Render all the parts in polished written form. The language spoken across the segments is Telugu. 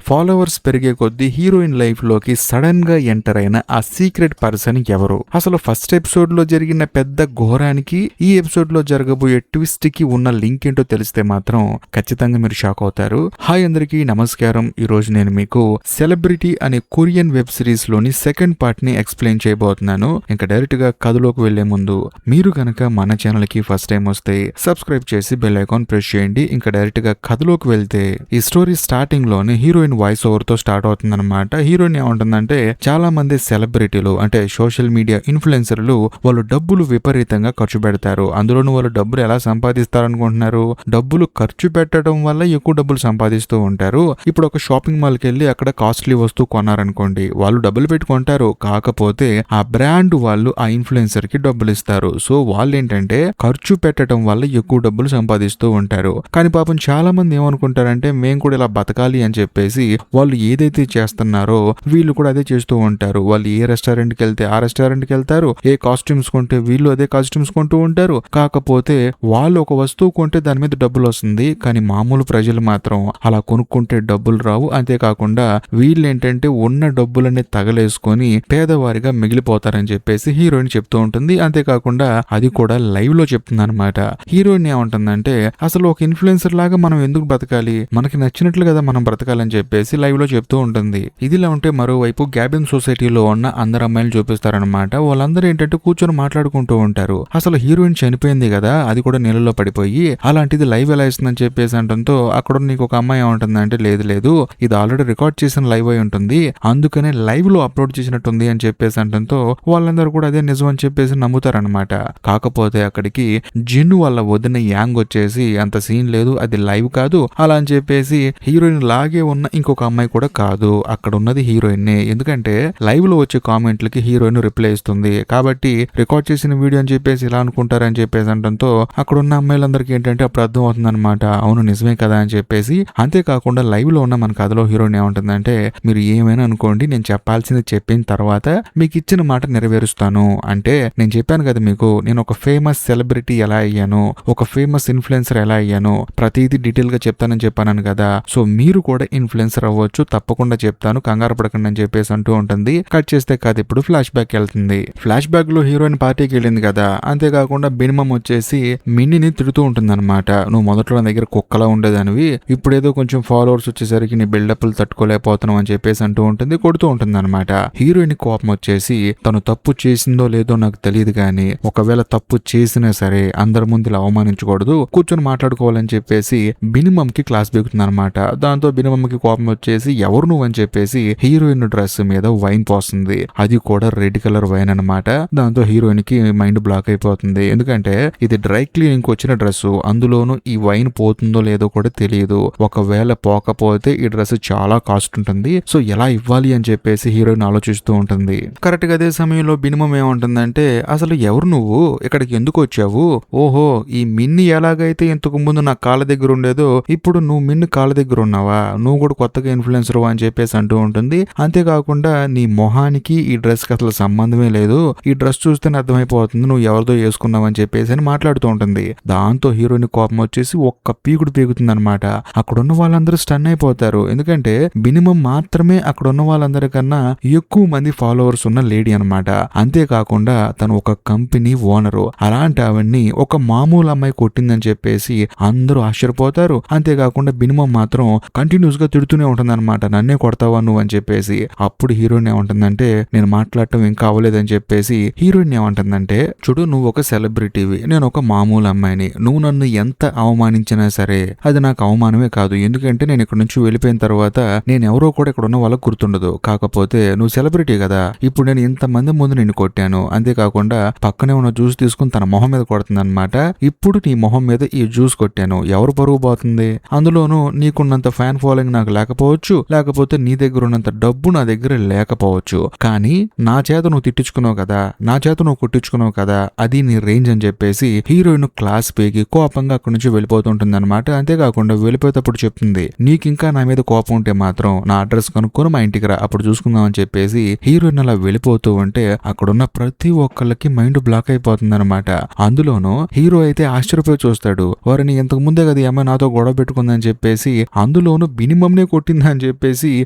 ఫాలోవర్స్ పెరిగే కొద్దీ హీరోయిన్ లైఫ్ లోకి సడన్ గా ఎంటర్ అయిన ఆ సీక్రెట్ పర్సన్ ఎవరు? అసలు ఫస్ట్ ఎపిసోడ్ లో జరిగిన పెద్ద ఘోరానికి ఈ ఎపిసోడ్ లో జరగబోయే ట్విస్ట్ కి ఉన్న లింక్ ఏంటో తెలిస్తే మాత్రం ఖచ్చితంగా మీరు షాక్ అవుతారు. హాయ్ అందరికీ నమస్కారం. ఈ రోజు నేను మీకు సెలబ్రిటీ అనే కొరియన్ వెబ్ సిరీస్ లోని సెకండ్ పార్ట్ ని ఎక్స్ప్లెయిన్ చేయబోతున్నాను. ఇంకా డైరెక్ట్ గా కథలోకి వెళ్లే ముందు మీరు కనుక మన ఛానల్ కి ఫస్ట్ టైం వస్తే సబ్స్క్రైబ్ చేసి బెల్ ఐకాన్ ప్రెస్ చేయండి. ఇంకా డైరెక్ట్ గా కథలోకి వెళ్తే ఈ స్టోరీ స్టార్టింగ్ లోనే హీరోయిన్ వాయిస్ ఓవర్ తో స్టార్ట్ అవుతుంది అనమాట. హీరోయిన్ ఏమంటుందంటే, చాలా మంది సెలబ్రిటీలు అంటే సోషల్ మీడియా ఇన్ఫ్లుయెన్సర్లు వాళ్ళు డబ్బులు విపరీతంగా ఖర్చు పెడతారు. అందులోనూ వాళ్ళు డబ్బులు ఎలా సంపాదిస్తారనుకుంటున్నారు? డబ్బులు ఖర్చు పెట్టడం వల్ల ఎక్కువ డబ్బులు సంపాదిస్తూ ఉంటారు. ఇప్పుడు ఒక షాపింగ్ మాల్ కి వెళ్ళి అక్కడ కాస్ట్లీ వస్తువు కొన్నారనుకోండి, వాళ్ళు డబ్బులు పెట్టుకుంటారు. కాకపోతే ఆ బ్రాండ్ వాళ్ళు ఆ ఇన్ఫ్లుయెన్సర్ కి డబ్బులు ఇస్తారు. సో వాళ్ళు ఏంటంటే ఖర్చు పెట్టడం వల్ల ఎక్కువ డబ్బులు సంపాదిస్తూ ఉంటారు. కానీ పాపం చాలా మంది ఏమనుకుంటారంటే, మేము కూడా ఇలా బతకాలి అని చెప్పేసి వాళ్ళు ఏదైతే చేస్తున్నారో వీళ్ళు కూడా అదే చేస్తూ ఉంటారు. వాళ్ళు ఏ రెస్టారెంట్ కి వెళ్తే ఆ రెస్టారెంట్ కి వెళ్తారు, ఏ కాస్ట్యూమ్స్ కొంటే వీళ్ళు అదే కాస్ట్యూమ్స్ కొంటూ ఉంటారు. కాకపోతే వాళ్ళు ఒక వస్తువు కొంటే దాని మీద డబ్బులు వస్తుంది, కానీ మామూలు ప్రజలు మాత్రం అలా కొనుక్కుంటే డబ్బులు రావు. అంతేకాకుండా వీళ్ళు ఏంటంటే ఉన్న డబ్బులన్నీ తగలేసుకొని పేదవారిగా మిగిలిపోతారని చెప్పేసి హీరోయిన్ చెప్తూ ఉంటుంది. అంతేకాకుండా అది కూడా లైవ్ లో చెప్తుంది అనమాట. హీరోయిన్ ఏమంటుందంటే, అసలు ఒక ఇన్ఫ్లుయెన్సర్ లాగా మనం ఎందుకు బతకాలి, మనకి నచ్చినట్లు కదా మనం బ్రతకాలని చెప్పేసి లైవ్ లో చెప్తూ ఉంటుంది. ఇదిలా ఉంటే మరోవైపు గ్యాబిన్ సొసైటీలో ఉన్న అందరు అమ్మాయిలు చూపిస్తారనమాట. వాళ్ళందరూ ఏంటంటే కూర్చొని మాట్లాడుకుంటూ ఉంటారు. అసలు హీరోయిన్ చనిపోయింది కదా, అది కూడా నీళ్ళలో పడిపోయి, అలాంటిది లైవ్ ఎలా ఇస్తుందని చెప్పేసి అంటంతో అక్కడ నీకు ఒక అమ్మాయి ఏమంటుందంటే, లేదు లేదు ఇది ఆల్రెడీ రికార్డ్ చేసిన లైవ్ అయి ఉంటుంది, అందుకనే లైవ్ లో అప్లోడ్ చేసినట్టుంది అని చెప్పేసి అంటంతో వాళ్ళందరూ కూడా అదే నిజం అని చెప్పేసి నమ్ముతారనమాట. కాకపోతే అక్కడికి జిన్ను వాళ్ళ వదిన యాంగ్ వచ్చేసి, అంత సీన్ లేదు, అది లైవ్ కాదు అలా అని చెప్పేసి, హీరోయిన్ లాగే ఉన్న ఇంకొక అమ్మాయి కూడా కాదు, అక్కడ ఉన్నది హీరోయిన్. ఎందుకంటే లైవ్ లో వచ్చే కామెంట్లకి హీరోయిన్ రిప్లై ఇస్తుంది కాబట్టి రికార్డ్ చేసిన వీడియో అని చెప్పేసి ఇలా అనుకుంటారని చెప్పేసి అంటంతో అక్కడ ఉన్న అమ్మాయిలందరికీ ఏంటంటే అప్పుడు అర్థం అవుతుంది అనమాట, అవును నిజమే కదా అని చెప్పేసి. అంతేకాకుండా లైవ్ లో ఉన్న మన కథలో హీరోయిన్ ఏమంటుందంటే, మీరు ఏమైనా అనుకోండి, నేను చెప్పాల్సింది చెప్పిన తర్వాత మీకు ఇచ్చిన మాట నెరవేరుస్తాను. అంటే నేను చెప్పాను కదా మీకు, నేను ఒక ఫేమస్ సెలబ్రిటీ ఎలా అయ్యాను, ఒక ఫేమస్ ఇన్ఫ్లుయెన్సర్ ఎలా అయ్యాను, ప్రతిదీ డీటెయిల్ గా చెప్తానని చెప్పాను కదా, సో మీరు కూడా ఇన్ఫ్లుయెన్సర్ అవ్వచ్చు, తప్పకుండా చెప్తాను, కంగారు పడకండి అని చెప్పేసి అంటూ ఉంటుంది. కట్ చేస్తే కాదు ఇప్పుడు ఫ్లాష్ బ్యాక్ వెళ్తుంది. ఫ్లాష్ బ్యాక్ లో హీరోయిన్ పార్టీకి వెళ్ళింది కదా, అంతేకాకుండా బినిమం వచ్చేసి మిన్నీని తిడుతూ ఉంటుంది అనమాట. నువ్వు మొదట్లో నా దగ్గర కుక్కలా ఉండేదానివి, ఇప్పుడేదో కొంచెం ఫాలోవర్స్ వచ్చేసరికి నీ బిల్డప్లు తట్టుకోలేకపోతున్నావు అని చెప్పేసి అంటూ ఉంటుంది, కొడుతూ ఉంటుంది అనమాట. హీరోయిన్ కోపం వచ్చేసి, తను తప్పు చేసిందో లేదో నాకు తెలియదు కానీ ఒకవేళ తప్పు చేసినా సరే అందరి ముందు ఇలా అవమానించకూడదు, కూర్చొని మాట్లాడుకోవాలని చెప్పేసి బినిమం కి క్లాస్ బీగుతుంది అనమాట. దాంతో బినిమం కి కోపం వచ్చేసి, ఎవరు నువ్వు అని చెప్పేసి హీరోయిన్ డ్రెస్ మీద వైన్ పోస్తుంది. అది కూడా రెడ్ కలర్ వైన్ అనమాట. దాంతో హీరోయిన్ కి మైండ్ బ్లాక్ అయిపోతుంది. ఎందుకంటే ఇది డ్రై క్లీనింగ్ వచ్చిన డ్రెస్, అందులోనూ ఈ వైన్ పోతుందో లేదో కూడా తెలియదు. ఒకవేళ పోకపోతే ఈ డ్రెస్ చాలా కాస్ట్ ఉంటుంది, సో ఎలా ఇవ్వాలి అని చెప్పేసి హీరోయిన్ ఆలోచిస్తూ ఉంటుంది. కరెక్ట్ గా అదే సమయంలో బినిమం ఏమంటుందంటే, అసలు ఎవరు నువ్వు, ఇక్కడికి ఎందుకు వచ్చావు? ఓహో, ఈ మిన్ని ఎలాగైతే ఇంతకు ముందు నా కాళ్ళ దగ్గర ఉండేదో ఇప్పుడు నువ్వు మిన్ని కాళ్ళ దగ్గర ఉన్నావా, నువ్వు కూడా కొత్తగా ఇన్ఫ్లుయెన్సర్ అని చెప్పేసి అంటూ ఉంటుంది. అంతేకాకుండా నీ మొహానికి ఈ డ్రెస్ కి అసలు సంబంధమే లేదు, ఈ డ్రెస్ చూస్తేనే అర్థమైపోతుంది నువ్వు ఎవరితో వేసుకున్నావు అని చెప్పేసి అని మాట్లాడుతూ ఉంటుంది. దాంతో హీరోయిన్ కోపం వచ్చేసి ఒక్క పీకుడు పీకుతుంది అనమాట. అక్కడున్న వాళ్ళందరూ స్టన్ అయిపోతారు. ఎందుకంటే మినిమం మాత్రమే అక్కడ ఉన్న వాళ్ళందరికన్నా ఎక్కువ మంది ఫాలోవర్స్ ఉన్న లేడీ అనమాట. అంతేకాకుండా తను ఒక కంపెనీ ఓనరు. అలాంటి ఆవిడ్ని ఒక మామూలు అమ్మాయి కొట్టిందని చెప్పేసి అందరూ ఆశ్చర్యపోతారు. అంతేకాకుండా మినిమం మాత్రం కంటిన్యూస్ గా తిడుతూనే ఉంటుంది అనమాట, నన్నే కొడతావా నువ్వు అని చెప్పేసి. అప్పుడు హీరోయిన్ ఏమంటుందంటే, నేను మాట్లాడటం ఇంకా అవ్వలేదని చెప్పేసి హీరోయిన్ ఏమంటుందంటే, చూడు నువ్వు ఒక సెలబ్రిటీవి, నేను ఒక మామూలు అమ్మాయిని, నువ్వు నన్ను ఎంత అవమానించినా సరే అది నాకు అవమానమే కాదు. ఎందుకంటే నేను ఇక్కడ నుంచి వెళ్ళిపోయిన తర్వాత నేను ఎవరో కూడా ఇక్కడ ఉన్న వాళ్ళకి గుర్తుండదు. కాకపోతే నువ్వు సెలబ్రిటీ కదా, ఇప్పుడు నేను ఇంతమంది ముందు నిన్ను కొట్టాను, అంతేకాకుండా పక్కనే ఉన్న జ్యూస్ తీసుకుని తన మొహం మీద కొడుతుంది అనమాట. ఇప్పుడు నీ మొహం మీద ఈ జ్యూస్ కొట్టాను, ఎవరు పరువు పోతుంది? అందులోనూ నీకున్నంత ఫ్యాన్ ఫాలోయింగ్ నాకు లేకపోవచ్చు, లేకపోతే నీ దగ్గర ఉన్నంత డబ్బు నా దగ్గర లేకపోవచ్చు, కానీ నా చేత నువ్వు తిట్టించుకున్నావు కదా, నా చేత నువ్వు కొట్టించుకున్నావు కదా, అది నీ రేంజ్ అని చెప్పేసి హీరోయిన్ క్లాస్ పేకి కోపంగా అక్కడి నుంచి వెళ్ళిపోతుంటుంది అనమాట. అంతేకాకుండా వెళ్ళిపోయేటప్పుడు చెప్తుంది, నీకు ఇంకా నా మీద కోపం ఉంటే మాత్రం నా అడ్రస్ కనుక్కొని మా ఇంటికి రా, అప్పుడు చూసుకుందాం అని చెప్పేసి హీరోయిన్ అలా వెళ్ళిపోతూ ఉంటే అక్కడున్న ప్రతి ఒక్కళ్ళకి మైండ్ బ్లాక్ అయిపోతుంది అనమాట. అందులోనూ హీరో అయితే ఆశ్చర్యపోయి చూస్తాడు, వారిని ఇంతకు ముందే కదా ఏమైనా నాతో గొడవ పెట్టుకుందని చెప్పేసి. అందులోనూ మినిమంనే కొట్టిందా అని చెప్పేసి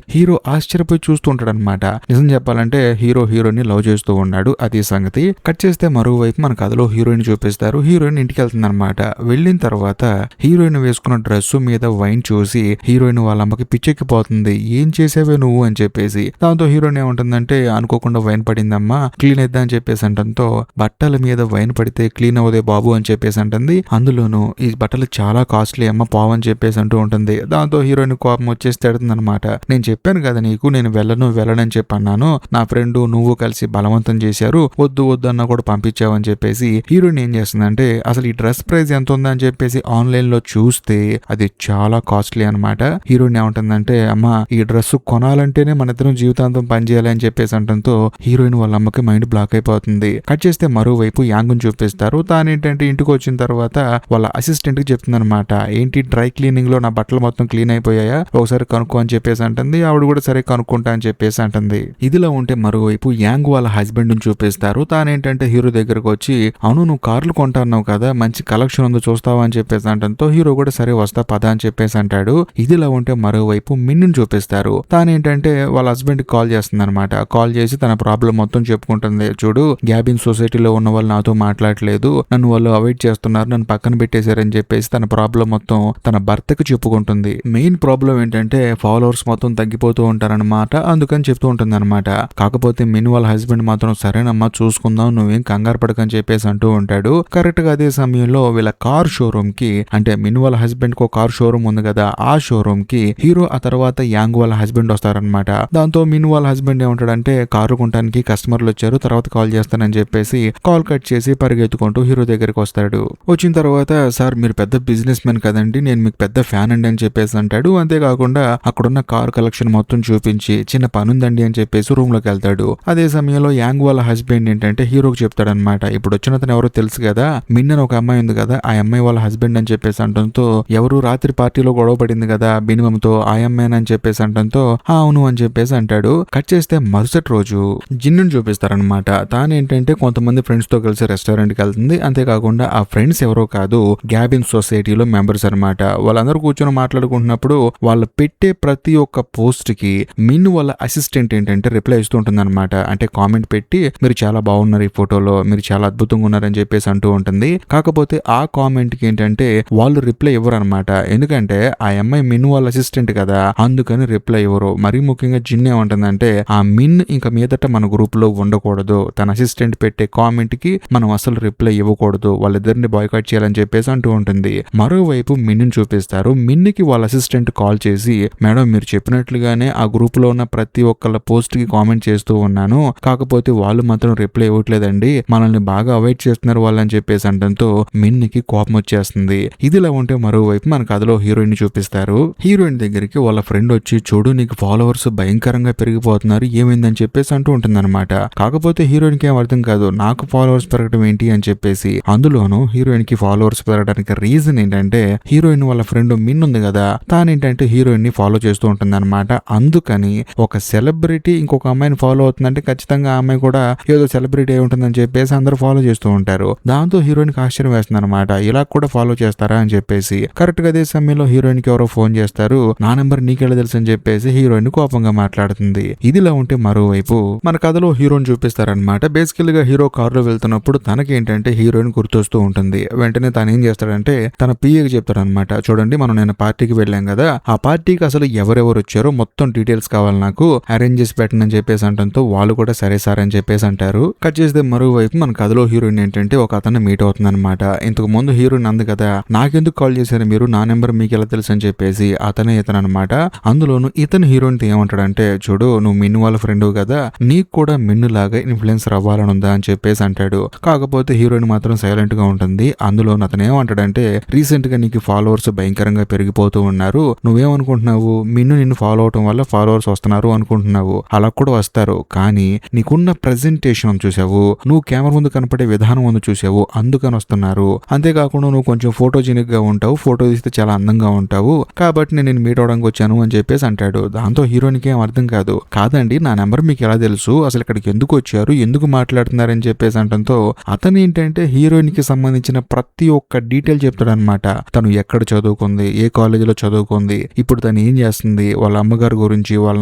హీరో ఆశ్చర్యపోయి చూస్తూ ఉంటాడనమాట. నిజం చెప్పాలంటే హీరోని లవ్ చేస్తూ ఉన్నాడు, అది సంగతి. కట్ చేస్తే మరోవైపు మన కథలో హీరోయిన్ చూపిస్తారు. హీరోయిన్ ఇంటికి వెళ్తుంది అనమాట. వెళ్ళిన తర్వాత హీరోయిన్ వేసుకున్న డ్రెస్ మీద వైన్ చూసి హీరోయిన్ వాళ్ళ అమ్మకి పిచ్చెక్కిపోతుంది. ఏం చేసావే నువ్వు అని చెప్పేసి. దాంతో హీరోయిన్ ఏముంటుందంటే అనుకోకుండా వైన్ పడిందమ్మా, క్లీన్ అయిద్దా అని చెప్పేసి అంటంతో బట్టల మీద వైన్ పడితే క్లీన్ అవదే బాబు అని చెప్పేసి అంటుంది. అందులోనూ ఈ బట్టలు చాలా కాస్ట్లీ అమ్మ పావు అని చెప్పేసి అంటూ ఉంటుంది. దాంతో హీరోయిన్ కోపం వచ్చేసి తిడుతుంది అనమాట. నేను చెప్పాను కదా నీకు, నేను వెళ్ళనని చెప్పన్నాను, నా ఫ్రెండ్ నువ్వు కలిసి బలవంతం చేశారు, వద్దు అన్నా కూడా పంపించావని చెప్పేసి. హీరోయిన్ ఏం చేస్తుందంటే అసలు ఈ డ్రెస్ ప్రైస్ ఎంత ఉందని చెప్పేసి ఆన్లైన్ లో చూస్తే అది చాలా కాస్ట్లీ అనమాట. హీరోయిన్ ఏమంటుందంటే అమ్మా ఈ డ్రెస్ కొనాలంటేనే మన ఇద్దరం జీవితాంతం పనిచేయాలి అని చెప్పేసి అంటంతో హీరోయిన్ వాళ్ళ అమ్మకి మైండ్ బ్లాక్ అయిపోతుంది. కట్ చేస్తే మరోవైపు యాంగుని చూపిస్తారు. తానేంటంటే ఇంటికి వచ్చిన తర్వాత వాళ్ళ అసిస్టెంట్ కి చెప్తుంది అనమాట, ఏంటి డ్రై క్లీనింగ్ లో నా బట్టలు మొత్తం క్లీన్ అయిపోయాయా, ఒకసారి కనుక్కో అని చెప్పేసి అంటుంది. ఆవిడ కూడా సరే కనుక్కుంటా అని చెప్పేసి అంటుంది. ఇదిలా ఉంటే మరోవైపు యాంగ్ వాళ్ళ హస్బెండ్ ని చూపిస్తారు. తానేంటంటే హీరో దగ్గరకు వచ్చి అవును నువ్వు కార్లు కొంటున్నావు కదా, మంచి కలెక్షన్ ఉందో చూస్తావా అని చెప్పేసి అంటంతో హీరో కూడా సరే వస్తా పద అని చెప్పేసి అంటాడు. ఇదిలా ఉంటే మరోవైపు మిన్నుని చూపిస్తారు. తానేంటంటే వాళ్ళ హస్బెండ్ కి కాల్ చేస్తుంది అనమాట. కాల్ చేసి తన ప్రాబ్లం మొత్తం చెప్పుకుంటుంది. చూడు గ్యాబిన్ సొసైటీలో ఉన్న వాళ్ళు నాతో మాట్లాడలేదు, నన్ను వాళ్ళు అవాయిడ్ చేస్తున్నారు, నన్ను పక్కన పెట్టేశారని చెప్పేసి తన ప్రాబ్లం మొత్తం తన భర్తకు చెప్పుకుంటుంది. మెయిన్ ప్రాబ్లం ఏంటంటే ఫాలోవర్స్ మొత్తం తగ్గిపోతూ ఉంటారనమాట, అందుకని చెప్తూ ఉంటుంది అనమాట. కాకపోతే మిన్ వాళ్ళ హస్బెండ్ మాత్రం సరేనమ్మా చూసుకుందాం, నువ్వేం కంగారు పడకని చెప్పేసి అంటూ ఉంటాడు. కరెక్ట్ గా అదే సమయంలో వీళ్ళ కార్ షోరూమ్ కి, అంటే మిన్ వాళ్ళ హస్బెండ్ కు కార్ షోరూమ్ ఉంది కదా, ఆ షోరూమ్ కి హీరో ఆ తర్వాత యాంగ్ వాళ్ళ హస్బెండ్ వస్తారనమాట. దాంతో మిన్ వాళ్ళ హస్బెండ్ ఏమంటాడంటే కారు కొనడానికి కస్టమర్లు వచ్చారు, తర్వాత కాల్ చేస్తానని చెప్పేసి కాల్ కట్ చేసి పరిగెత్తుకుంటూ హీరో దగ్గరికి వస్తాడు. వచ్చిన తర్వాత సార్ మీరు పెద్ద బిజినెస్ మెన్ కదండి, నేను మీకు పెద్ద ఫ్యాన్ అండి అని చెప్పేసి అంటాడు. అంతేకాకుండా అక్కడున్న కార్ కలెక్షన్ మొత్తం చూపించి చిన్న పని ఉందండి అని చెప్పేసి రూమ్ లోకి వెళ్తాడు. అదే సమయంలో యాంగ్ వాళ్ళ హస్బెండ్ ఏంటంటే హీరోకి చెప్తాడనమాట, ఇప్పుడు వచ్చినతను ఎవరో తెలుసు కదా, మిన్ అని ఒక అమ్మాయి ఉంది కదా, ఆ అమ్మాయి వాళ్ళ హస్బెండ్ అని చెప్పేసి అంటంతో ఎవరు రాత్రి పార్టీలో గొడవ పడింది కదా బినిమంతో, ఆ అమ్మాయిని చెప్పేసి అంటంతో అవును అని చెప్పేసి అంటాడు. కట్ చేస్తే మరుసటి రోజు జిన్నుని చూపిస్తారనమాట. తానేంటంటే కొంతమంది ఫ్రెండ్స్ తో కలిసి రెస్టారెంట్ కి వెళ్తుంది. అంతేకాకుండా ఆ ఫ్రెండ్స్ ఎవరో కాదు, గ్యాబిన్ సొసైటీలో మెంబర్స్ అనమాట. వాళ్ళందరూ కూర్చొని మాట్లాడుకుంటున్నప్పుడు వాళ్ళు పెట్టే ప్రతి ఒక్క పోస్ట్ కి మిన్ వాళ్ళ అసిస్టెంట్ ఏంటంటే రిప్లై ఇస్తూ ఉంటుంది అనమాట. అంటే కామెంట్ పెట్టి మీరు చాలా బాగున్నారు ఈ ఫోటోలో, మీరు చాలా అద్భుతంగా ఉన్నారని చెప్పేసి అంటూ ఉంటుంది. కాకపోతే ఆ కామెంట్ కి ఏంటంటే వాళ్ళు రిప్లై ఇవ్వరు అనమాట. ఎందుకంటే ఆ అమ్మాయి మిన్ వాళ్ళ అసిస్టెంట్ కదా, అందుకని రిప్లై ఇవ్వరు. మరీ ముఖ్యంగా జిన్ ఏమంటుందంటే ఆ మిన్ ఇంకా మీదట మన గ్రూప్ లో ఉండకూడదు, తన అసిస్టెంట్ పెట్టే కామెంట్ కి మనం అసలు రిప్లై ఇవ్వకూడదు, వాళ్ళిద్దరిని బాయ్కాట్ చేయాలని చెప్పేసి అంటూ ఉంటుంది. మరోవైపు మిన్ చూపిస్తారు. మిన్ కి వాళ్ళ అసిస్టెంట్ కాల్ చేసి మేడం మీరు చెప్పినట్లుగానే ఆ గ్రూప్ లో ఉన్న ప్రతి ఒక్కళ్ళ పోస్ట్ కి కామెంట్ చేస్తూ ఉన్నాను, కాకపోతే వాళ్ళు మాత్రం రిప్లై ఇవ్వట్లేదండి, మనల్ని బాగా అవాయిడ్ చేస్తున్నారు వాళ్ళని చెప్పేసి అంటంతో మిన్ కి కోపం వచ్చేస్తుంది. ఇదిలా ఉంటే మరోవైపు మన కథలో హీరోయిన్ చూపిస్తారు. హీరోయిన్ దగ్గరికి వాళ్ళ ఫ్రెండ్ వచ్చి చూడు నీకు ఫాలోవర్స్ భయంకరంగా పెరిగిపోతున్నారు, ఏమైందని చెప్పేసి అంటూ ఉంటుంది అనమాట. కాకపోతే హీరోయిన్ కి ఏం అర్థం కాదు, నాకు ఫాలోవర్స్ పెరగడం ఏంటి అని చెప్పేసి. అందులోనూ హీరోయిన్ కి ఫాలోవర్స్ పెరగడానికి రీజన్ ఏంటంటే హీరోయిన్ వాళ్ళ ఫ్రెండ్ మిన్ ఉంది కదా, తానేంటంటే హీరోయిన్ ని ఫాలో చేస్తూ ఉంటుంది అనమాట. అందుకని ఒక సెలబ్రిటీ ఇంకొక అమ్మాయిని ఫాలో అవుతుందంటే ఖచ్చితంగా ఆ అమ్మాయి కూడా ఏదో సెలబ్రిటీ అయి ఉంటుందని చెప్పేసి అందరూ ఫాలో చేస్తూ ఉంటారు. దాంతో హీరోయిన్ కి ఆశ్చర్యం వేస్తుంది అనమాట, ఇలా కూడా ఫాలో చేస్తారా అని చెప్పేసి. కరెక్ట్ గా అదే సమయంలో హీరోయిన్ కి ఎవరో ఫోన్ చేస్తారు. నా నెంబర్ నీకెలా తెలుసు అని చెప్పేసి హీరోయిన్ కోపంగా మాట్లాడుతుంది. ఇదిలా ఉంటే మరోవైపు మన కథలో హీరోయిన్ చూపిస్తారనమాట. బేసికల్ గా హీరో కారులో వెళ్తున్నప్పుడు తనకేంటంటే హీరోయిన్ గుర్తొస్తూ ఉంటుంది. వెంటనే తను ఏం చేస్తాడంటే తన పిఏకి చెప్తాడనమాట, చూడండి మనం నేను పార్టీకి వెళ్ళాం కదా, ఆ పార్టీకి అసలు ఎవరెవరు వచ్చారో మొత్తం డీటెయిల్స్ కావాలి, నాకు అరేంజ్ చేసి పెట్టనని చెప్పేసి అంటంతో వాళ్ళు కూడా సరే సార్ అని చెప్పేసి అంటారు. కట్ చేస్తే మరోవైపు మన కథలో హీరోయిన్ ఏంటంటే ఒక అతను మీట్ అవుతుంది అనమాట. ఇంతకు ముందు హీరోయిన్ అంది కదా నాకెందుకు కాల్ చేశారు మీరు, నా నెంబర్ మీకు ఎలా తెలుసు అని చెప్పేసి. అతనే ఇతను అనమాట. అందులోను ఇతను హీరోయిన్ ఏమంటాడంటే చూడు నువ్వు మిన్ను వాళ్ళ ఫ్రెండ్ కదా, నీకు కూడా మిన్ను లాగా ఇన్ఫ్లుయెన్సర్ అవ్వాలని ఉందా అని చెప్పేసి అంటాడు. కాకపోతే హీరోయిన్ మాత్రం సైలెంట్ గా ఉంటుంది. అందులో అతను ఏమంటాడంటే రీసెంట్ గా నీకు ఫాలోవర్స్ భయంకరంగా పెరిగిపోతూ ఉన్నారు, నువ్వేమనుకుంటున్నావు మిన్ను నిన్ను ఫాలో అవటం వల్ల ఫాలోవర్స్ వస్తున్నారు అనుకుంటున్నావు, అలా కూడా వస్తారు, కానీ నీకున్న ప్రెజెంటేషన్ చూసావు, నువ్వు కెమెరా ముందు కనపడే విధానం ముందు చూసావు, అందుకని వస్తున్నారు. అంతేకాకుండా నువ్వు కొంచెం ఫోటోజెనిక్ గా ఉంటావు, ఫోటో తీస్తే చాలా అందంగా ఉంటావు, కాబట్టి నేను మీట్ అవడానికి వచ్చాను అని చెప్పేసి అంటాడు. దాంతో హీరోయిన్కి ఏం అర్థం కాదు, కాదండి నా నెంబర్ మీకు ఎలా తెలుసు, అసలు ఇక్కడికి ఎందుకు వచ్చారు, ఎందుకు మాట్లాడుతున్నారని చెప్పేసి అంటంతో అతను ఏంటంటే హీరోయిన్ కి సంబంధించిన ప్రతి ఒక్క డీటెయిల్ చెప్తాడనమాట. తను ఎక్కడ చదువుకుంది, ఏ కాలేజీలో చదువుకుంది, ఇప్పుడు తను తను ఏం చేస్తుంది, వాళ్ళ అమ్మగారి గురించి, వాళ్ళ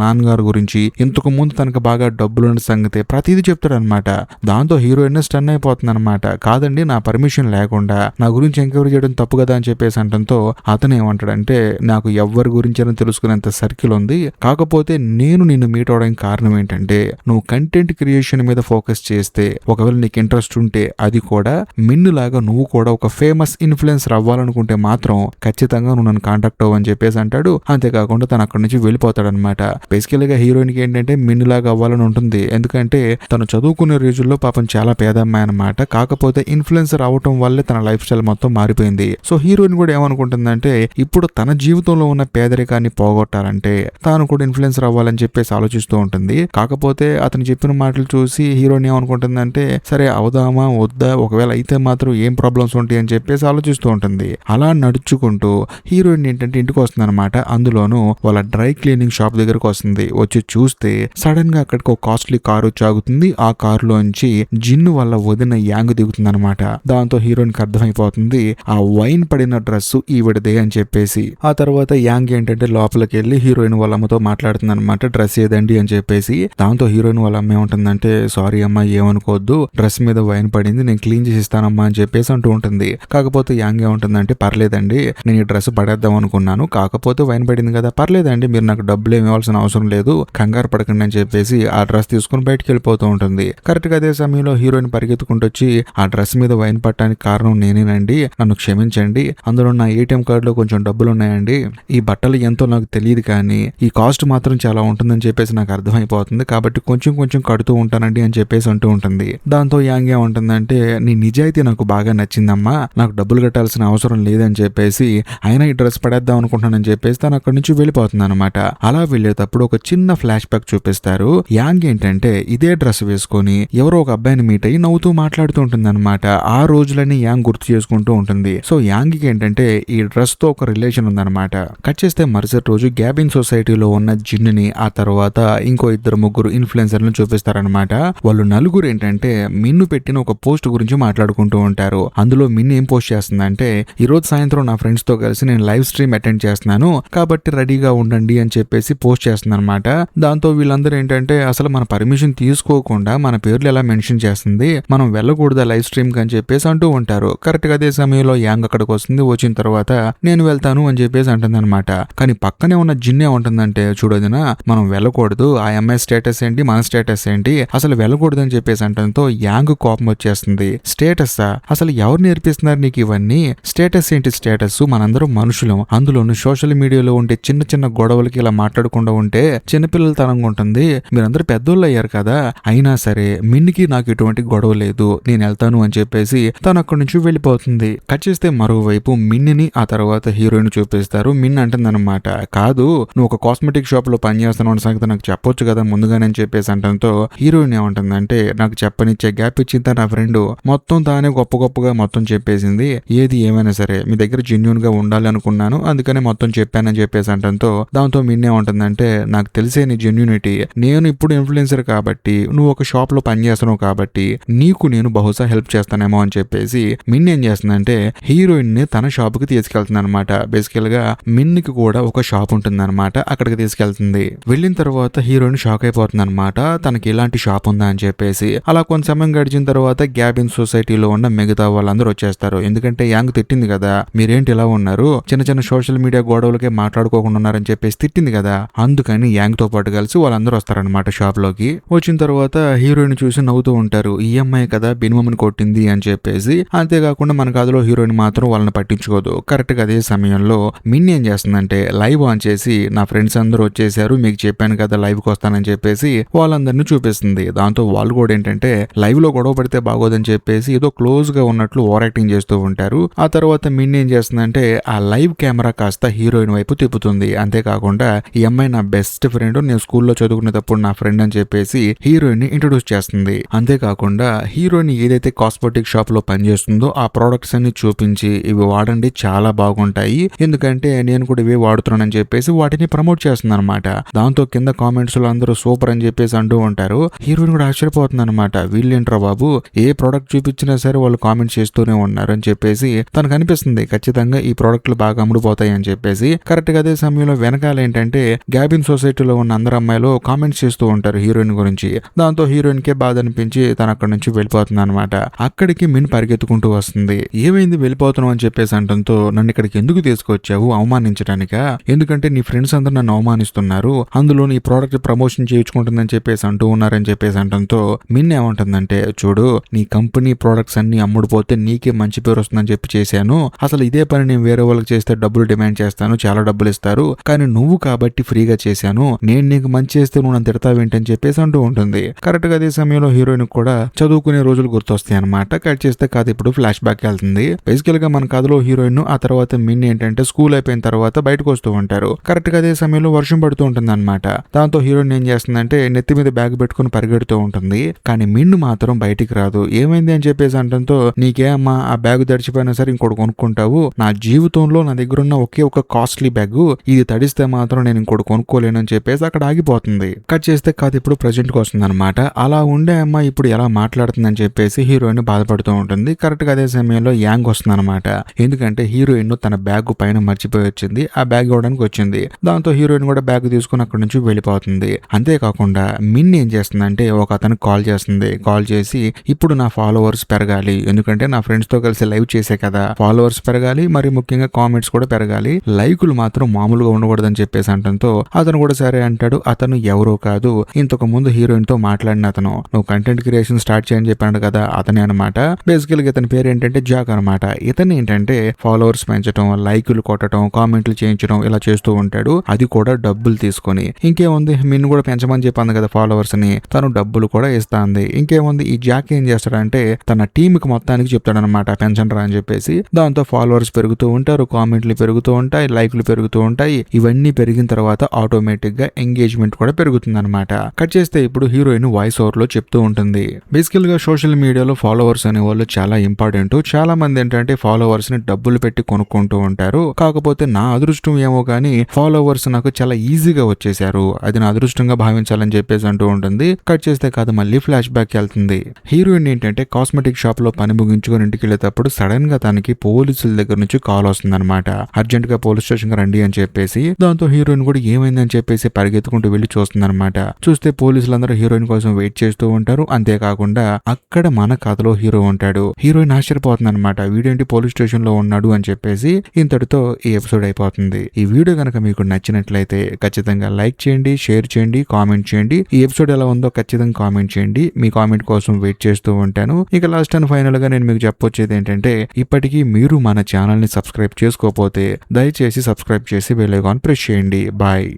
నాన్నగారి గురించి, ఇంతకు ముందు తనకు బాగా డబ్బులున్న సంగతి ప్రతిదీ చెప్తాడు అనమాట. దాంతో హీరోయిన్ స్టన్ అయిపోతుంది అనమాట. కాదండి, నా పర్మిషన్ లేకుండా నా గురించి ఎంక్వైరీ చేయడం తప్పు కదా అని చెప్పేసి అంటంతో అతను ఏమంటాడంటే, నాకు ఎవరి గురించి అని తెలుసుకునేంత సర్కిల్ ఉంది, కాకపోతే నేను నిన్ను మీట్ అవడానికి కారణం ఏంటంటే నువ్వు కంటెంట్ క్రియేషన్ మీద ఫోకస్ చేస్తే, ఒకవేళ నీకు ఇంట్రెస్ట్ ఉంటే, అది కూడా మిన్నులాగా నువ్వు కూడా ఒక ఫేమస్ ఇన్ఫ్లుయెన్సర్ అవ్వాలనుకుంటే మాత్రం ఖచ్చితంగా నువ్వు నన్ను కాంటాక్ట్ అవ్వని చెప్పేసి అంటాడు. అంతేకాకుండా తను అక్కడి నుంచి వెళ్ళిపోతాడనమాట. బేసికల్ గా హీరోయిన్ కి ఏంటంటే మిన్నులాగా అవ్వాలని ఉంటుంది, ఎందుకంటే తను చదువుకునే రోజుల్లో పాపం చాలా పేద అమ్మాయి అనమాట. కాకపోతే ఇన్ఫ్లుయెన్సర్ అవటం వల్లే తన లైఫ్ స్టైల్ మొత్తం మారిపోయింది. సో హీరోయిన్ కూడా ఏమనుకుంటుందంటే, ఇప్పుడు తన జీవితంలో ఉన్న పేదరికాన్ని పోగొట్టాలంటే తాను కూడా ఇన్ఫ్లుయెన్సర్ అవ్వాలని చెప్పేసి ఆలోచిస్తూ ఉంటుంది. కాకపోతే అతను చెప్పిన మాటలు చూసి హీరోయిన్ ఏమనుకుంటుందంటే, సరే అవుదామా వద్దా, ఒకవేళ అయితే మాత్రం ఏం ప్రాబ్లమ్స్ ఉంటాయి అని చెప్పేసి ఆలోచిస్తూ ఉంటుంది. అలా నడుచుకుంటూ హీరోయిన్ ఏంటంటే ఇంటికి వస్తుంది అనమాట. అందులోనూ వాళ్ళ డ్రై క్లీనింగ్ షాప్ దగ్గరకు వస్తుంది. వచ్చి చూస్తే సడన్ గా అక్కడికి ఒక కాస్ట్లీ కారు వచ్చి ఆగుతుంది. ఆ కారులోంచి జిన్ను వల్ల వదిన యాంగ్ దిగుతుంది అనమాట. దాంతో హీరోయిన్ కి అర్థమైపోతుంది ఆ వైన్ పడిన డ్రెస్ ఈవిడదే అని చెప్పేసి. ఆ తర్వాత యాంగ్ ఏంటంటే లోపలికి వెళ్ళి హీరోయిన్ వాళ్ళ అమ్మతో మాట్లాడుతుంది అనమాట, డ్రెస్ ఏదండి అని చెప్పేసి. దాంతో హీరోయిన్ వాళ్ళ అమ్మ ఏముంటుందంటే, సారీ అమ్మా ఏమనుకోవద్దు, డ్రెస్ మీద వైన్ పడింది, నేను క్లీన్ చేసి ఇస్తానమ్మా అని చెప్పేసి అంటూ ఉంటుంది. కాకపోతే యాంగ్ ఏముంటుందంటే, పర్లేదండి, నేను ఈ డ్రెస్ పడేద్దాం అనుకున్నాను, కాకపోతే వైన్ పడింది కదా, పర్లేదండి, మీరు నాకు డబ్బులు ఏమి ఇవ్వాల్సిన అవసరం లేదు, కంగారు పడకండి అని చెప్పేసి ఆ డ్రెస్ తీసుకుని బయటకు వెళ్ళిపోతూ ఉంటుంది. కరెక్ట్ గా అదే సమయంలో హీరోయిన్ పరిగెత్తుకుంటూ వచ్చి, ఆ డ్రెస్ మీద వైన్ పట్టడానికి కారణం నేనేనండి, నన్ను క్షమించండి, అందులో నా ఏటీఎం కార్డులో కొంచెం డబ్బులు ఉన్నాయండి, ఈ బట్టలు ఎంతో నాకు తెలియదు కానీ ఈ కాస్ట్ మాత్రం చాలా ఉంటుందని చెప్పేసి నాకు అర్థమైపోతుంది, కాబట్టి కొంచెం కొంచెం కడుతూ ఉంటానండి అని చెప్పేసి అంటూ ఉంటుంది. దాంతో యాంగ్ ఏముంటుందంటే, నీ నిజాయితీ నాకు బాగా నచ్చిందమ్మా, నాకు డబ్బులు కట్టాల్సిన అవసరం లేదని చెప్పేసి, అయినా ఈ డ్రెస్ పడేద్దాం అనుకుంటున్నానని చెప్పేసి తను అక్కడి నుంచి వెళ్ళిపోతుంది అనమాట. అలా వెళ్ళేటప్పుడు ఒక చిన్న ఫ్లాష్ బ్యాక్ చూపిస్తారు. యాంగ్ ఏంటంటే ఇదే డ్రెస్ వేసుకొని ఎవరో ఒక అబ్బాయిని మీట్ అయ్యి నవ్వుతూ మాట్లాడుతూ ఉంటుంది అనమాట. ఆ రోజులని యాంగ్ గుర్తు చేసుకుంటూ ఉంటుంది. సో యాంగ్ కి ఏంటంటే ఈ డ్రెస్ తో ఒక రిలేషన్ ఉందన్నమాట. కట్ చేస్తే మరుసటి రోజు గ్యాబిన్ సొసైటీలో ఉన్న జిన్నుని, ఆ తర్వాత ఇంకో ఇద్దరు ముగ్గురు ఇన్ఫ్లుయెన్సర్లను చూపిస్తారనమాట. వాళ్ళు నలుగురు ఏంటంటే మిన్ను పెట్టిన ఒక పోస్ట్ గురించి మాట్లాడుకుంటూ ఉంటారు. అందులో మిన్ను ఏం పోస్ట్ చేస్తుందంటే, ఈ రోజు సాయంత్రం నా ఫ్రెండ్స్ తో కలిసి నేను లైవ్ స్ట్రీమ్ అటెండ్ చేస్తున్నాను, కాబట్టి రెడీగా ఉండండి అని చెప్పేసి పోస్ట్ చేస్తుంది అనమాట. దాంతో వీళ్ళందరూ ఏంటంటే, అసలు మన పర్మిషన్ తీసుకోకుండా మన పేర్లు ఎలా మెన్షన్ చేస్తుంది, మనం వెళ్ళకూడదా లైవ్ స్ట్రీమ్ కి అని చెప్పేసి అంటూ ఉంటారు. కరెక్ట్ గా అదే సమయంలో యాంగ్ అక్కడికి వస్తుంది. వచ్చిన తర్వాత నేను వెళ్తాను అని చెప్పేసి అంటుంది అనమాట. కానీ పక్కనే ఉన్న జిన్నే ఉంటుందంటే, చూడొదినా మనం వెళ్ళకూడదు, ఆ అమ్మాయి స్టేటస్ ఏంటి, మన స్టేటస్ ఏంటి, అసలు వెళ్ళకూడదు అని చెప్పేసి అంటంతో యాంగ్ కోపం వచ్చేస్తుంది. స్టేటస్ అసలు ఎవరు నేర్పిస్తున్నారు నీకు ఇవన్నీ, స్టేటస్ ఏంటి, స్టేటస్ మనందరం మనుషులం, అందులోనూ సోషల్ మీడియాలో ఉండే చిన్న చిన్న గొడవలకి ఇలా మాట్లాడకుండా ఉంటే చిన్నపిల్లల తనంగా ఉంటుంది, మీరందరూ పెద్దోళ్ళు అయ్యారు కదా, అయినా సరే మిన్నికి నాకు ఎటువంటి గొడవ లేదు, నేను వెళ్తాను అని చెప్పేసి తను అక్కడి నుంచి వెళ్ళిపోతుంది. కట్ చేస్తే మరోవైపు మిన్నిని, ఆ తర్వాత హీరోయిన్ చూపిస్తారు. మిన్ అంటుందన్నమాట, కాదు నువ్వు ఒక కాస్మెటిక్ షాప్ లో పనిచేస్తాను అన్న సంగతి నాకు చెప్పొచ్చు కదా ముందుగానే అని చెప్పేసి అంటంతో హీరోయిన్ ఏమంటుందంటే, నాకు చెప్పనిచ్చే గ్యాప్ ఇచ్చిందా నా ఫ్రెండ్, మొత్తం తానే గొప్ప గొప్పగా మొత్తం చెప్పేసింది, ఏది ఏమైనా సరే మీ దగ్గర జెన్యూన్ గా ఉండాలి అనుకున్నాను, అందుకనే మొత్తం చెప్పానని చెప్పేసి అంటంతో దాంతో మిన్నే ఉంటుందంటే, నాకు తెలిసే నీ జెన్యూనిటీ, నేను ఇప్పుడు ఇన్ఫ్లుయెన్సర్ కాబట్టి, నువ్వు ఒక షాప్ లో పనిచేస్తున్నావు కాబట్టి నీకు నేను బహుశా హెల్ప్ చేస్తానేమో అని చెప్పేసి మిన్ ఏం చేస్తుందంటే హీరోయిన్ ని తన షాప్ కి తీసుకెళ్తుంది అనమాట. బేసికల్ గా మిన్ కి కూడా ఒక షాప్ ఉంటుంది అనమాట, అక్కడికి తీసుకెళ్తుంది. వెళ్ళిన తర్వాత హీరోయిన్ షాక్ అయిపోతుంది అనమాట, తనకి ఇలాంటి షాప్ ఉందా అని చెప్పేసి. అలా కొంత సమయం గడిచిన తర్వాత గ్యాబిన్ సొసైటీలో ఉన్న మిగతా వాళ్ళందరూ వచ్చేస్తారు. ఎందుకంటే యాంగ్ తిట్టింది కదా, మీరేంటి ఇలా ఉన్నారు, చిన్న చిన్న సోషల్ మీడియా గొడవలకే మాట్లాడుకోకుండా ఉన్నారని చెప్పేసి తిట్టింది కదా, అందుకని యాంగ్ తో పాటు కలిసి వాళ్ళందరూ వస్తారనమాట షాప్ లోకి. వచ్చిన తర్వాత హీరోయిన్ చూసి నవ్వుతూ ఉంటారు, ఈ అమ్మాయి కదా బిన్మని కొట్టింది అని చెప్పేసి. అంతేకాకుండా మన కథలో హీరోయిన్ మాత్రం వాళ్ళని పట్టించుకోదు. కరెక్ట్ గా అదే సమయంలో మిన్ ఏం చేస్తుందంటే లైవ్ ఆన్ చేసి, నా ఫ్రెండ్స్ అందరూ వచ్చేసారు, మీకు చెప్పాను కదా లైవ్ కి వస్తానని చెప్పేసి వాళ్ళందరినీ చూపిస్తుంది. దాంతో వాళ్ళు కూడా ఏంటంటే లైవ్ లో గొడవ పడితే బాగోదని చెప్పేసి ఏదో క్లోజ్ గా ఉన్నట్లు ఓవర్ యాక్టింగ్ చేస్తూ ఉంటారు. ఆ తర్వాత మిన్ ఏం చేస్తుందంటే ఆ లైవ్ కెమెరా కాస్త హీరోయిన్ వైపు తిప్పుతుంది. అంతేకాకుండా ఈ అమ్మాయి నా బెస్ట్ ఫ్రెండ్, నేను స్కూల్లో చదువుకునేటప్పుడు నా ఫ్రెండ్ అని చెప్పేసి హీరోయిన్ ని ఇంట్రొడ్యూస్ చేస్తుంది. అంతేకాకుండా హీరోయిన్ ఏదైతే కాస్మెటిక్ షాప్ లో పనిచేస్తుందో ఆ ప్రొడక్ట్స్ అన్ని చూపించి, ఇవి వాడండి చాలా బాగుంటాయి, ఎందుకంటే నేను కూడా ఇవే వాడుతున్నానని చెప్పేసి వాటిని ప్రమోట్ చేస్తుంది అనమాట. దాంతో కింద కామెంట్స్ లో అందరూ సూపర్ అని చెప్పేసి అంటూ ఉంటారు. హీరోయిన్ కూడా ఆశ్చర్యపోతుంది అనమాట, వీళ్ళేంట్రా బాబు ఏ ప్రొడక్ట్ చూపించినా సరే వాళ్ళు కామెంట్స్ చేస్తూనే ఉన్నారు అని చెప్పేసి తనకు అనిపిస్తుంది, ఖచ్చితంగా ఈ ప్రొడక్ట్లు బాగా అమ్ముడుపోతాయి అని చెప్పేసి. కరెక్ట్ గా అదే సమయంలో వెనకాల ఏంటంటే గ్యాబిన్ సొసైటీలో ఉన్న అందరు అమ్మాయిలు కామెంట్స్ చేస్తూ ఉంటారు హీరోయిన్ గురించి. దాంతో హీరోయిన్ కే బాధ అనిపించి తను అక్కడి నుంచి వెళ్ళిపోతుంది అనమాట. అక్కడికి మిన్ పరిగెత్తుకుంటూ వస్తుంది. ఏమైంది వెళ్ళిపోతున్నావు అని చెప్పేసి అంటంతో, నన్ను ఇక్కడికి ఎందుకు తీసుకొచ్చావు, అవమానించడానికా? ఎందుకంటే నీ ఫ్రెండ్స్ అందరూ నన్ను అవమానిస్తున్నారు, అందులో నీ ప్రోడక్ట్ ప్రమోషన్ చేయించుకుంటుందని చెప్పేసి అంటూ ఉన్నారని చెప్పేసి అంటంతో మిన్ ఏమంటుందంటే, చూడు నీ కంపెనీ ప్రోడక్ట్స్ అన్ని అమ్ముడుపోతే నీకే మంచి పేరు వస్తుందని చెప్పి చేశాను. అసలు ఇదే పని నేను వేరే వాళ్ళకి చేస్తే డబ్బులు డిమాండ్ చేస్తాను, చాలా డబ్బులు ఇస్తారు, కానీ నువ్వు కాబట్టి ఫ్రీగా చేశాను, నేను నీకు మంచి చేస్తే నువ్వు నన్ను తిడతావేంటని చెప్పేసి అంటూ ఉంటుంది. కరెక్ట్ గా అదే సమయంలో హీరోయిన్ కూడా చదువుకునే రోజులు గుర్తొస్తాయి అనమాట. కట్ చేస్తే కథ ఇప్పుడు ఫ్లాష్ బ్యాక్ వెళ్తుంది. బేసికల్ గా మన కథలో హీరోయిన్ ఆ తర్వాత మిన్ ఏంటంటే స్కూల్ అయిపోయిన తర్వాత బయటకు వస్తూ ఉంటారు. కరెక్ట్ గా అదే సమయంలో వర్షం పడుతూ ఉంటుంది అనమాట. దాంతో హీరోయిన్ ఏం చేస్తుందంటే నెత్తి మీద బ్యాగ్ పెట్టుకుని పరిగెడుతూ ఉంటుంది. కానీ మిన్ను మాత్రం బయటికి రాదు. ఏమైంది అని చెప్పేసి అంటంతో, నీకే అమ్మా ఆ బ్యాగ్ తడిచిపోయినా సరే ఇంకోటి కొనుక్కుంటావు, నా జీవితంలో నా దగ్గర ఉన్న ఒకే ఒక కాస్ట్లీ బ్యాగ్, ఇది తడిస్తే మాత్రం నేను ఇంకోటి కొనుక్కోలేను అని చెప్పేసి అక్కడ ఆగిపోతుంది. కట్ చేస్తే కథ ఇప్పుడు ప్రెజెంట్ కి వస్తుంది అనమాట. అలా ఉండే అమ్మ ఇప్పుడు ఎలా మాట్లాడుతుందని చెప్పేసి హీరోయిన్ బాధపడుతూ ఉంటుంది. కరెక్ట్ గా అదే సమయంలో యాంగ్ వస్తుంది అనమాట. ఎందుకంటే హీరోయిన్ తన బ్యాగ్ పైన మర్చిపోయి వచ్చింది, ఆ బ్యాగ్ ఇవ్వడానికి వచ్చింది. దాంతో హీరోయిన్ కూడా బ్యాగ్ తీసుకుని అక్కడి నుంచి వెళ్ళిపోతుంది. అంతేకాకుండా మిన్ ఏం చేస్తుందంటే ఒక అతనికి కాల్ చేస్తుంది. కాల్ చేసి, ఇప్పుడు నా ఫాలోవర్స్ పెరగాలి, ఎందుకంటే నా ఫ్రెండ్స్ తో కలిసి లైవ్ చేసే కదా, ఫాలోవర్స్ పెరగాలి, మరి ముఖ్యంగా కామెంట్స్ కూడా పెరగాలి, లైకులు మాత్రం మామూలుగా ఉండకూడదని చెప్పేసి అంటంతో అతను కూడా సరే అంటాడు. అతను ఎవరో కాదు, ఇంతకు ముందు హీరోయిన్ తో మాట్లాడిన అతను, నువ్వు కంటెంట్ క్రియేషన్ స్టార్ట్ చేయని చెప్పాడు కదా, అతనే అనమాట. బేసికల్ గా ఇతని పేరు ఏంటంటే జాక్ అనమాట. ఇతను ఏంటంటే ఫాలోవర్స్ పెంచడం, లైకులు కొట్టడం, కామెంట్లు చేయించడం ఇలా చేస్తూ ఉంటాడు. అది కూడా డబ్బులు తీసుకొని. ఇంకేముంది, మిన్ కూడా పెంచమని చెప్పింది కదా ఫాలోవర్స్ ని, తను డబ్బులు కూడా ఇస్తాంది. ఇంకేముంది, ఈ జాక్ ఏం చేస్తాడంటే తన టీమ్ కి మొత్తానికి చెప్తాడనమాట పెంచండి రా అని చెప్పేసి. దాంతో ఫాలోవర్స్ పెరుగుతూ ఉంటారు, కామెంట్లు పెరుగుతూ ఉంటాయి, లైకులు పెరుగుతూ ఉంటాయి. ఇవన్నీ పెరిగిన తర్వాత ఆటోమేటిక్ గా ఎంగేజ్మెంట్ కూడా పెరుగుతుంది అనమాట. కట్ చేస్తే ఇప్పుడు హీరోయిన్ వాయిస్ ఓవర్ లో చెప్తూ ఉంటుంది. బేసికల్ గా సోషల్ మీడియాలో ఫాలోవర్స్ అనే వాళ్ళు చాలా ఇంపార్టెంట్. చాలా మంది ఏంటంటే ఫాలోవర్స్ ని డబ్బులు పెట్టి కొనుక్కుంటూ ఉంటారు. కాకపోతే నా అదృష్టం ఏమో కానీ ఫాలోవర్స్ నాకు చాలా ఈజీగా వచ్చేసారు, అది నా అదృష్టంగా భావించాలని చెప్పేసి అంటూ ఉంటుంది. కట్ చేస్తే కాదు మళ్ళీ ఫ్లాష్ బ్యాక్ వెళ్తుంది. హీరోయిన్ ఏంటంటే కాస్మెటిక్ షాప్ లో పని ముగించుకొని ఇంటికి వెళ్ళేటప్పుడు సడన్ గా తనకి పోలీసుల దగ్గర నుంచి కాల్ వస్తుంది అనమాట. అర్జెంట్ గా పోలీస్ స్టేషన్ కి రండి అని చెప్పేసి. దాంతో హీరోయిన్ కూడా ఏమైందని చెప్పేసి పరిగెత్తుకుంటూ వెళ్లి చూస్తుంది అనమాట. చూస్తే పోలీసులందరూ హీరోయిన్ కోసం వెయిట్ చేస్తూ ఉంటారు. అంతేకాకుండా అక్కడ మన కథలో హీరో ఉంటాడు. హీరోయిన్ ఆశ్చర్యపోతుంది అనమాట, వీడేంటి పోలీస్ స్టేషన్ లో ఉన్నాడు అని చెప్పేసి. ఇంతటితో ఈ ఎపిసోడ్ అయిపోతుంది. ఈ వీడియో కనుక మీకు నచ్చినట్లయితే ఖచ్చితంగా లైక్ చేయండి, షేర్ చేయండి, కామెంట్ చేయండి. ఈ ఎపిసోడ్ ఎలా ఉందో ఖచ్చితంగా కామెంట్ చేయండి. మీ కామెంట్ కోసం వెయిట్ చేస్తూ ఉంటాను. ఇక లాస్ట్ అండ్ ఫైనల్ గా నేను మీకు చెప్పొచ్చేది ఏంటంటే, ఇప్పటికీ మీరు మన ఛానల్ ని సబ్స్క్రైబ్ చేసుకోకపోతే దయచేసి సబ్స్క్రైబ్ చేసి బెల్ ఐకాన్ ప్రెస్ చేయండి. బాయ్.